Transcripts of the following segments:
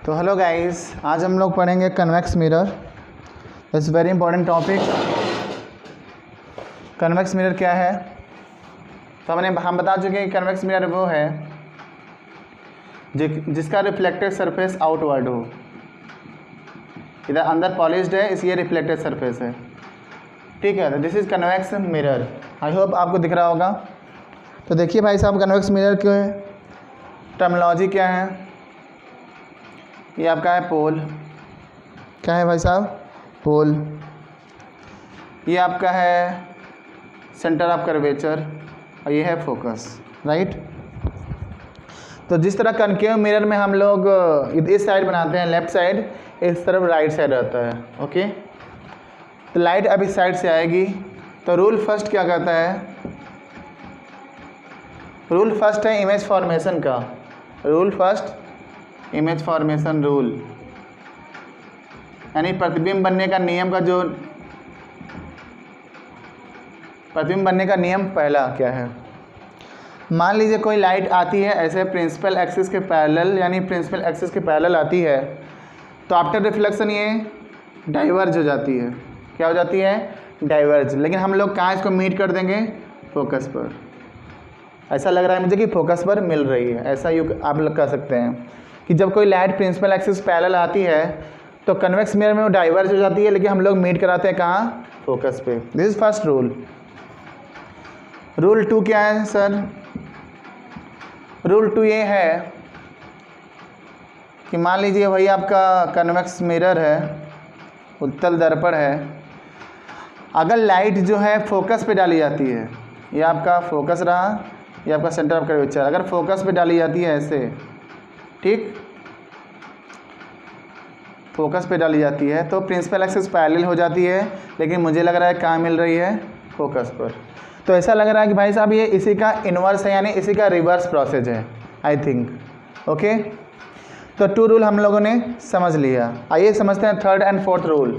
तो hello guys, आज हम लोग पढ़ेंगे convex mirror. It's very important topic. Convex mirror क्या है? तो हम बता चुके हैं कि कन्वेक्स मिरर वो है जिसका रिफ्लेक्टेड सरफेस आउटवर्ड हो। इधर अंदर पॉलिश्ड है, इसलिए रिफ्लेक्टेड सरफेस है। ठीक है, तो this is convex mirror. I hope आपको दिख रहा होगा। तो देखिए भाई साहब, कन्वेक्स मिरर की टर्मिनोलॉजी क्या है। ये आपका है पोल। क्या है भाई साहब? पोल। ये आपका है सेंटर ऑफ कर्वेचर और ये है फोकस, राइट। तो जिस तरह कनकेव मिरर में हम लोग इस साइड बनाते हैं लेफ्ट साइड, इस तरफ राइट साइड रहता है। ओके, तो लाइट अब इस साइड से आएगी। तो रूल फर्स्ट क्या कहता है? रूल फर्स्ट है इमेज फॉर्मेशन का। Rule first image formation rule, यानी प्रतिबिंब बनने का नियम का जो प्रतिबिंब बनने का नियम पहला क्या है। मान लीजिए कोई लाइट आती है ऐसे प्रिंसिपल एक्सिस के पैरेलल, यानी प्रिंसिपल एक्सिस के पैरेलल आती है, तो आफ्टर रिफ्लेक्शन ये डाइवर्ज हो जाती है। क्या हो जाती है? डाइवर्ज। लेकिन हम लोग कहाँ इसको मीट कर देंगे? फोकस पर। ऐसा लग रहा है मुझे कि फोकस पर मिल रही है, ऐसा आप लोग कह सकते हैं कि जब कोई लाइट प्रिंसिपल एक्सिस पैरेलल आती है तो कन्वेक्स मिरर में वो डाइवर्ज हो जाती है, लेकिन हम लोग मीट कराते हैं कहाँ? फोकस पे। This is first rule. Rule 2 क्या है सर? रूल 2 ये है कि मान लीजिए वही आपका कन्वेक्स मिरर है, उत्तल दर्पण है। अगर लाइट जो है फोकस पे डाली जाती है, ये आपका फोकस रहा, ये आपका सेंटर ऑफ कर्वेचर, अगर फोकस पे डाली जाती है ऐसे, ठीक, फोकस पे डाली जाती है तो प्रिंसिपल एक्सिस पैरेलल हो जाती है, लेकिन मुझे लग रहा है कहाँ मिल रही है? फोकस पर। तो ऐसा लग रहा है कि भाई साहब ये इसी का इन्वर्स है, यानी इसी का रिवर्स प्रोसेस है, आई थिंक। ओके, तो 2 रूल हम लोगों ने समझ लिया। आइए समझते हैं 3rd and 4th रूल।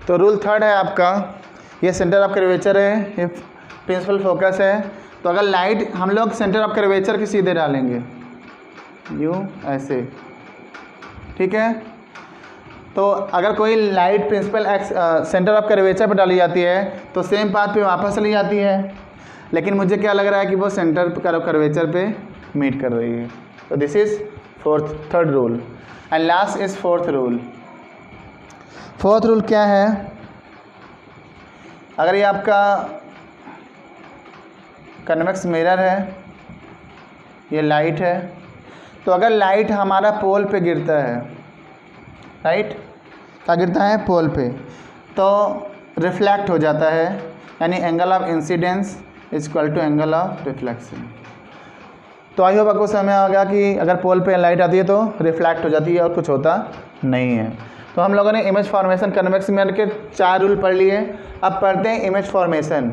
तो रूल 3rd है आपका, ये सेंटर ऑफ कर्वेचर है, ये प्रिंसिपल फोकस है। तो अगर लाइट हम लोग सेंटर ऑफ कर्वेचर के सीधे डालेंगे, यूँ ऐसे, ठीक है। तो अगर कोई light principal centre of curvature पर डाली जाती है तो सेम पाथ पे वापस चली जाती है, लेकिन मुझे क्या लग रहा है कि वो सेंटर कर्वेचर पे मीट कर रही है। तो this is 3rd rule. And last is 4th rule. 4th rule क्या है? अगर ये आपका कन्वेक्स मिरर है, ये लाइट है, तो अगर लाइट हमारा पोल पे गिरता है, राइट, क्या गिरता है? पोल पे, तो रिफ्लेक्ट हो जाता है, यानी angle of incidence is equal to angle of reflection. तो आई होप आपको समझ आ गया कि अगर पोल पे लाइट आती है तो रिफ्लेक्ट हो जाती है और कुछ होता नहीं है। तो हम लोगों ने इमेज फॉर्मेशन कन्वेक्स मिरर के 4 रूल पढ़ लिए। अब पढ़ते हैं image formation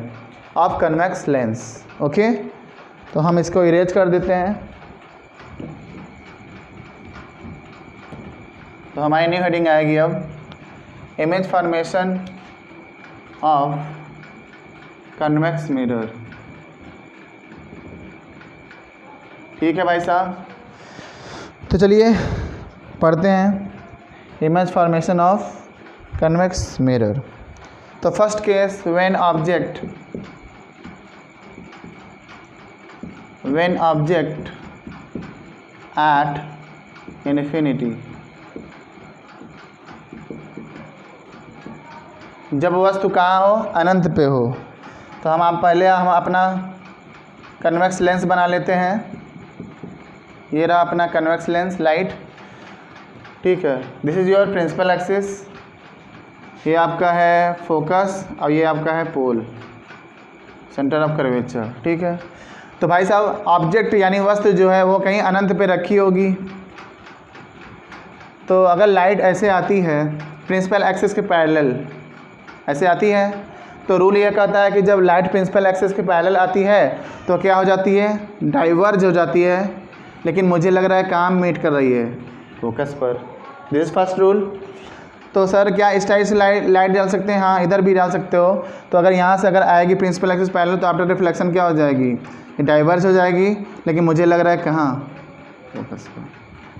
of convex lens. Okay, तो हम इसको इरेज कर देते हैं। तो हमारी न्यू हेडिंग आएगी अब image formation of convex mirror. ठीक है भाई साहब, तो चलिए पढ़ते हैं image formation of convex mirror. तो first case, when object at infinity, जब वस्तु कहाँ हो? अनंत पे हो। तो हम पहले अपना कन्वेक्स लेंस बना लेते हैं। ये रहा अपना कन्वेक्स लेंस, लाइट, ठीक है। This is your principal axis, ये आपका है फोकस और ये आपका है पोल, सेंटर ऑफ कर्वेचर, ठीक है। तो भाई साहब ऑब्जेक्ट यानी वस्तु जो है वो कहीं अनंत पे रखी होगी। तो अगर लाइट ऐसे आती है प्रिंसिपल एक्सिस के पैरेलल, ऐसे आती है, तो रूल ये कहता है कि जब लाइट प्रिंसिपल एक्सिस के पैरेलल आती है तो क्या हो जाती है? डाइवर्ज हो जाती है, लेकिन मुझे लग रहा है काम मीट कर रही है फोकस पर। This is first rule. तो सर क्या इस टाइप से लाइट डाल सकते हैं? हाँ, इधर भी डाल सकते हो। तो अगर यहाँ से अगर आएगी प्रिंसिपल एक्सिस पैरेलल तो आफ्टर रिफ्लेक्शन क्या हो जाएगी? डाइवर्स हो जाएगी, लेकिन मुझे लग रहा है कहाँ, फोकस पर।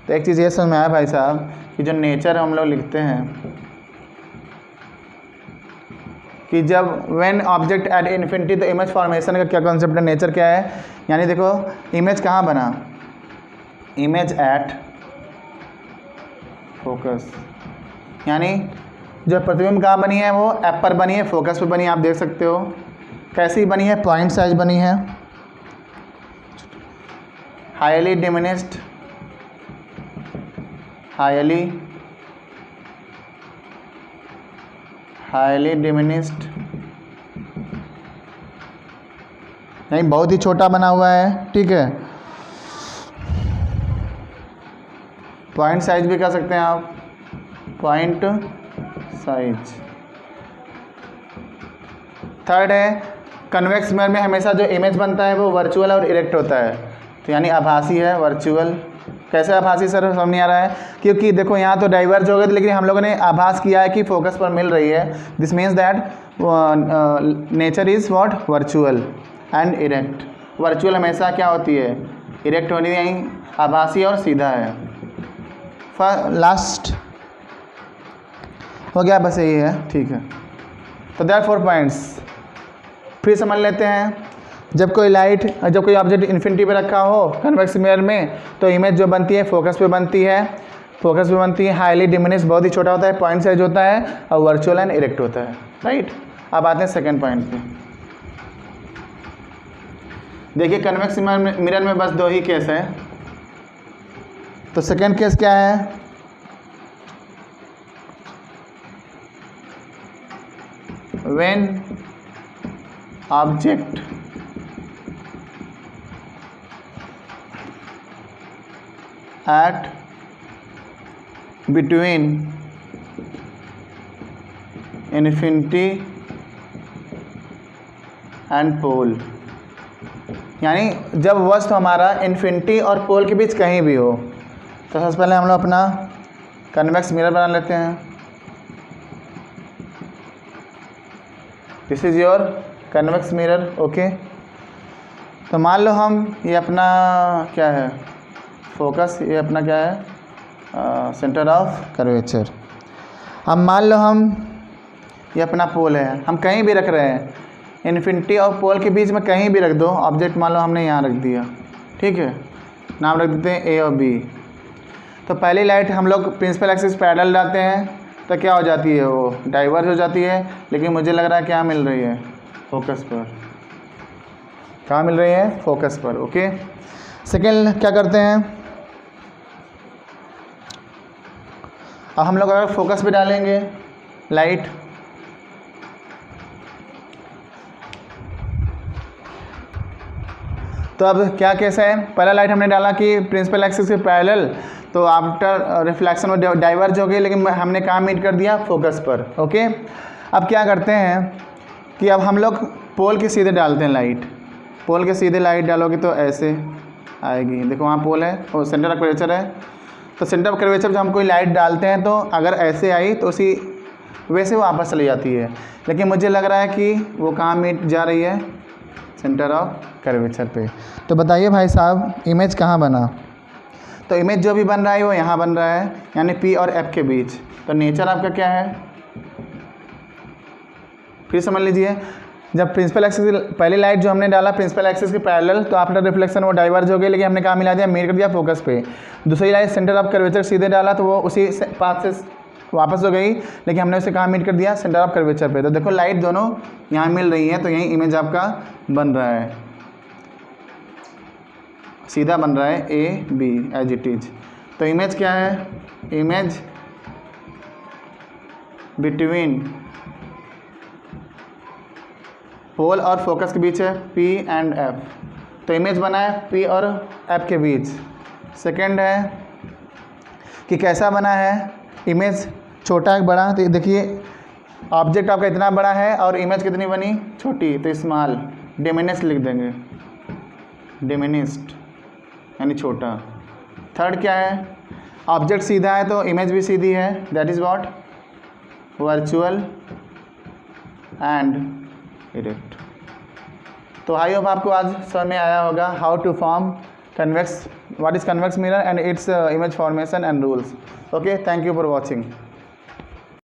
तो एक चीज़ ये समझ में आया भाई साहब कि जो नेचर हम लोग लिखते हैं कि जब व्हेन ऑब्जेक्ट एट इन्फिनिटी, तो इमेज फॉर्मेशन का क्या कॉन्सेप्ट है, नेचर क्या है, यानी देखो इमेज कहाँ बना, इमेज एट फोकस, यानी जो प्रतिबिंब कहाँ बनी है वो ऐप पर बनी है, फोकस पे बनी है। आप देख सकते हो कैसी बनी है, पॉइंट साइज बनी है, हाईली डिमिनिश्ड, हाईली डिमिनिश्ड, नहीं बहुत ही छोटा बना हुआ है, ठीक है। पॉइंट साइज भी कह सकते हैं आप, पॉइंट साइज। थर्ड है कन्वेक्स मिरर में हमेशा जो इमेज बनता है वो वर्चुअल और इरेक्ट होता है, तो यानी आभासी है, वर्चुअल। कैसे आभासी सर, समझ नहीं आ रहा है, क्योंकि देखो यहाँ तो डाइवर्ज हो गए थे, लेकिन हम लोगों ने आभास किया है कि फोकस पर मिल रही है। This means that nature is what, virtual and erect. Virtual हमेशा क्या होती है, इरेक्ट होनी है, आभासी और सीधा है। लास्ट हो गया, बस यही है, ठीक है। तो देयर 4 पॉइंट्स, फिर समझ लेते हैं। जब कोई लाइट, जब कोई ऑब्जेक्ट इन्फिनिटी पे रखा हो कन्वेक्स मिरर में, तो इमेज जो बनती है फोकस पे बनती है, हाईली डिमिनिश, बहुत ही छोटा होता है, पॉइंट साइज होता है, और वर्चुअल एंड इरेक्ट होता है, राइट। अब आते हैं सेकंड पॉइंट पे। देखिए कन्वेक्स मिरर में बस 2 ही केस है, तो सेकंड केस क्या है, when object at between infinity and pole, यानी जब वस्तु हमारा इन्फिनिटी और पोल के बीच कहीं भी हो। तो सबसे पहले हम लोग अपना कन्वेक्स मिरर बना लेते हैं। This is your convex mirror, okay. तो मान लो हम ये अपना क्या है, फोकस, ये अपना क्या है, सेंटर ऑफ कर्वेचर। अब मान लो हम ये अपना पोल है, हम कहीं भी रख रहे हैं, इन्फिनिटी और पोल के बीच में कहीं भी रख दो ऑब्जेक्ट, मान लो हमने यहाँ रख दिया, ठीक है, नाम रख देते हैं ए और बी। तो पहली लाइट हम लोग प्रिंसिपल एक्सिस पैरेलल डालते हैं, तो क्या हो जाती है, वो डाइवर्ज हो जाती है, लेकिन मुझे लग रहा है क्या मिल रही है, फोकस पर। क्या मिल रही है, फोकस पर, ओके। सेकेंड क्या करते हैं, अब हम लोग अगर फोकस पे डालेंगे लाइट, तो अब क्या केस है, पहला लाइट हमने डाला कि प्रिंसिपल एक्सिस के पैरेलल, तो आफ्टर रिफ्लेक्शन वो डाइवर्ज हो गई, लेकिन हमने कहाँ मीट कर दिया, फोकस पर, ओके। अब क्या करते हैं कि अब हम लोग पोल के सीधे डालते हैं लाइट, पोल के सीधे लाइट डालोगे तो ऐसे आएगी, देखो वहाँ पोल है और सेंटर ऑफ कर्वेचर है। तो सेंटर ऑफ कर्वेचर जब हम कोई लाइट डालते हैं तो अगर ऐसे आई तो उसी वैसे वो वापस चली जाती है, लेकिन मुझे लग रहा है कि वो कहाँ मीट जा रही है, सेंटर ऑफ कर्वेचर पे। तो बताइए भाई साहब इमेज कहाँ बना, तो इमेज जो भी बन रहा है वो यहाँ बन रहा है, यानी पी और एफ के बीच। तो नेचर आपका क्या है, फिर समझ लीजिए, जब प्रिंसिपल एक्सिस पहली लाइट जो हमने डाला प्रिंसिपल एक्सिस के पैरेलल, तो आफ्टर रिफ्लेक्शन वो डाइवर्ज हो गई, लेकिन हमने कहाँ मिला दिया, मीट कर दिया फोकस पे। दूसरी लाइट सेंटर ऑफ कर्वेचर सीधे डाला तो वो उसी पाथ से वापस हो गई, लेकिन हमने उसे कहाँ मीट कर दिया, सेंटर ऑफ कर्वेचर पे। तो देखो लाइट दोनों यहाँ मिल रही है, तो यही इमेज आपका बन रहा है, सीधा बन रहा है A B as it is. तो इमेज क्या है, इमेज बिटवीन पोल और फोकस के बीच है पी एंड एफ, तो इमेज बना है पी और एफ के बीच। सेकंड है कि कैसा बना है, इमेज छोटा है बड़ा, तो देखिए ऑब्जेक्ट आपका इतना बड़ा है और इमेज कितनी बनी, छोटी, तो स्मॉल, डिमिनिश लिख देंगे, डिमिनिश्ड यानी छोटा। थर्ड क्या है, ऑब्जेक्ट सीधा है तो इमेज भी सीधी है, that is what, virtual and erect. तो आई होप आपको आज समझ में आया होगा how to form convex, what is convex mirror and its image formation and rules. Okay, thank you for watching.